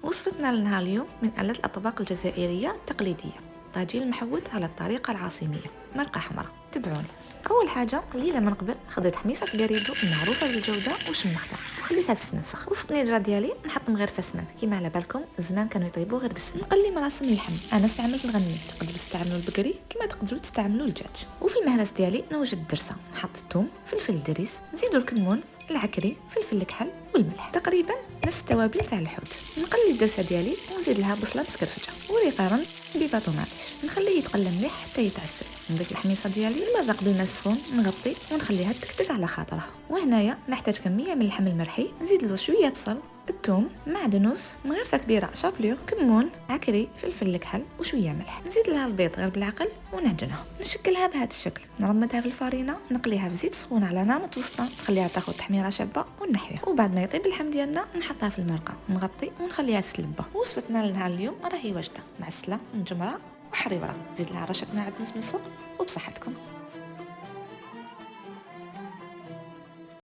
وصفتنا لنهار اليوم من ألذ الأطباق الجزائرية التقليدية، طاجين محوت على الطريقة العاصمية، مرقة حمراء. تبعوني. أول حاجة ليلة من قبل خديت حميصة قريدو المعروفة بالجودة وشمختها وخليتها تتنفخ، وفي الطنيجرة ديالي نحط غير فسمن. كيما على بالكم زمان كانوا يطيبوا غير بالسمن. نقلي مراسم اللحم، انا استعملت الغنمي، تقدروا تستعملوا البقري كما تقدروا تستعملوا الدجاج. وفي المهرس ديالي نوجد الدرسه، نحط الثوم، فلفل الدريس، نزيدوا الكمون، العكري، فلفل الكحل والملح، تقريبا نفس التوابل تاع الحوت. نقلي الدرسه ديالي ونزيد لها بصله مسكرفجه وريقارن بباطوماطيش، نخليه يتقلى مليح حتى يتعسل. نضيف الحميصه ديالي المرق بالماء سخون، نغطي ونخليها تكتك على خاطرها. وهنايا نحتاج كميه من اللحم المرحي، نزيد له شويه بصل، الثوم، معدنوس، مغرفه كبيره شابليو، كمون، عكري، فلفل الكحل وشويه ملح. نزيد لها البيض غير بالعقل ونعجنها. نشكلها بهذا الشكل، نرمدها في الفرينه، نقليها في زيت سخون على نار متوسطه، نخليها تاخذ تحميره شابه ونحيها. وبعد ما يطيب اللحم ديالنا نحطها في المرقه، نغطي ونخليها تتلبى. وصفتنا لنهار اليوم راهي واجده، معسله مجمره وحريوره. زيد لها رشه معدنوس من الفوق وبصحتكم.